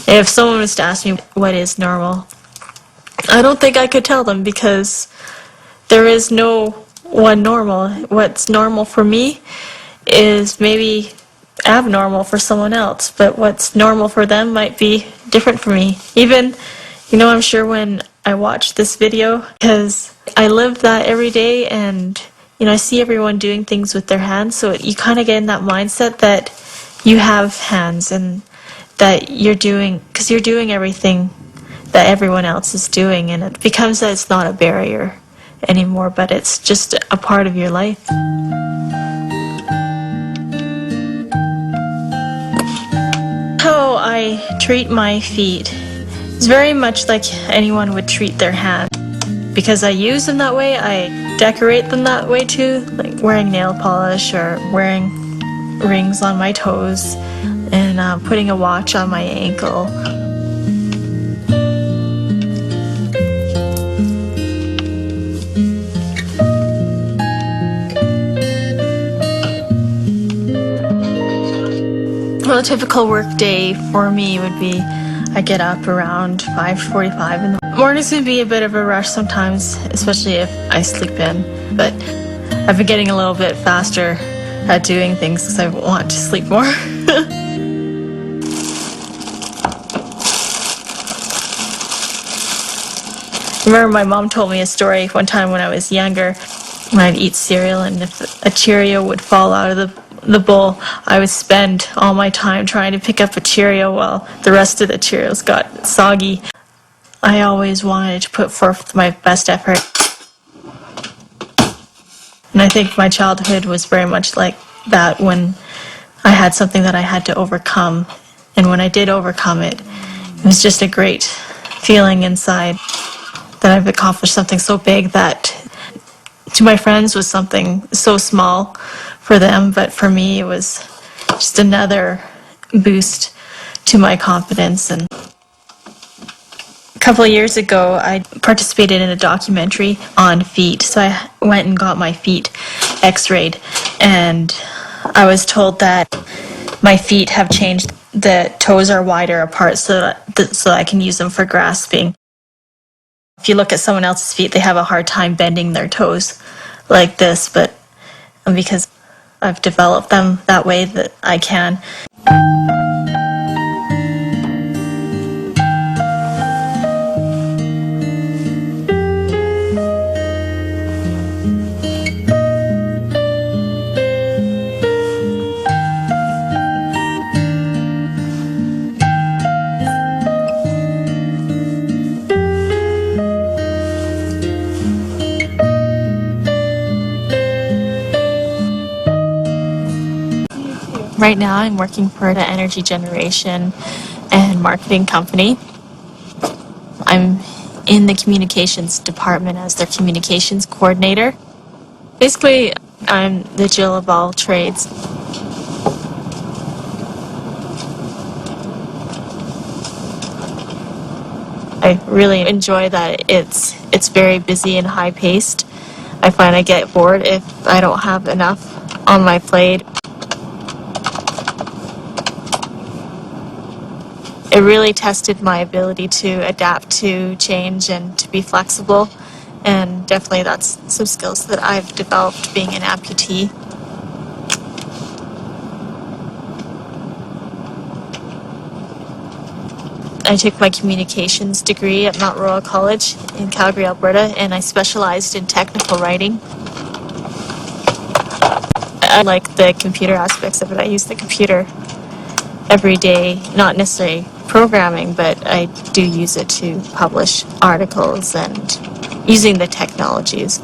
If someone was to ask me what is normal, I don't think I could tell them, because there is no one normal. What's normal for me is maybe abnormal for someone else, but what's normal for them might be different for me. Even, I'm sure when I watch this video, because I live that every day, and, I see everyone doing things with their hands, so you kind of get in that mindset that you have hands and that because you're doing everything that everyone else is doing, and it becomes that it's not a barrier anymore, but it's just a part of your life. How I treat my feet is very much like anyone would treat their hand. Because I use them that way, I decorate them that way too, like wearing nail polish or wearing rings on my toes and putting a watch on my ankle. Well, a typical work day for me would be I get up around 5:45 in the mornings. Can be a bit of a rush sometimes, especially if I sleep in. But I've been getting a little bit faster at doing things because I want to sleep more. I remember my mom told me a story one time when I was younger, when I'd eat cereal, and if a Cheerio would fall out of the bowl, I would spend all my time trying to pick up a Cheerio while the rest of the Cheerios got soggy. I always wanted to put forth my best effort. And I think my childhood was very much like that, when I had something that I had to overcome. And when I did overcome it, it was just a great feeling inside that I've accomplished something so big that to my friends was something so small for them, but for me it was just another boost to my confidence. And a couple of years ago, I participated in a documentary on feet, so I went and got my feet x-rayed, and I was told that my feet have changed. The toes are wider apart so that I can use them for grasping. If you look at someone else's feet, they have a hard time bending their toes like this, but because I've developed them that way, that I can. Right now I'm working for the energy generation and marketing company. I'm in the communications department as their communications coordinator. Basically, I'm the Jill of all trades. I really enjoy that it's very busy and high-paced. I find I get bored if I don't have enough on my plate. It really tested my ability to adapt to change and to be flexible, and definitely that's some skills that I've developed being an amputee. I took my communications degree at Mount Royal College in Calgary, Alberta, and I specialized in technical writing. I like the computer aspects of it. I use the computer every day, not necessarily programming, but I do use it to publish articles and using the technologies.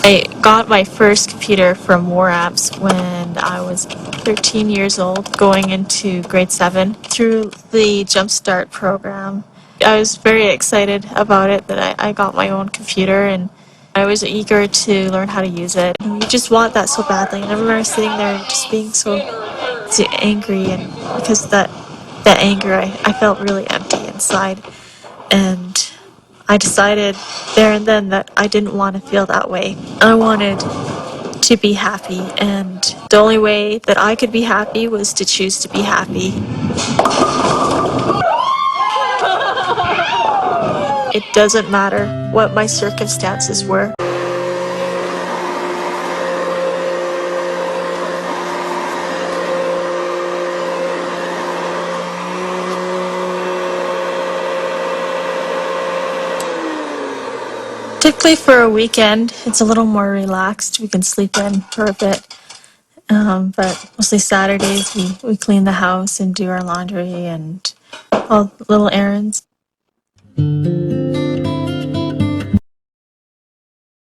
I got my first computer from War Apps when I was 13 years old, going into grade 7 through the Jumpstart program. I was very excited about it that I got my own computer, and I was eager to learn how to use it. You just want that so badly, and I remember sitting there and just being so angry, and because of that anger, I felt really empty inside, and I decided there and then that I didn't want to feel that way. I wanted to be happy, and the only way that I could be happy was to choose to be happy. it doesn't matter what my circumstances were. Typically for a weekend, it's a little more relaxed. We can sleep in for a bit. But mostly Saturdays, we clean the house and do our laundry and all little errands.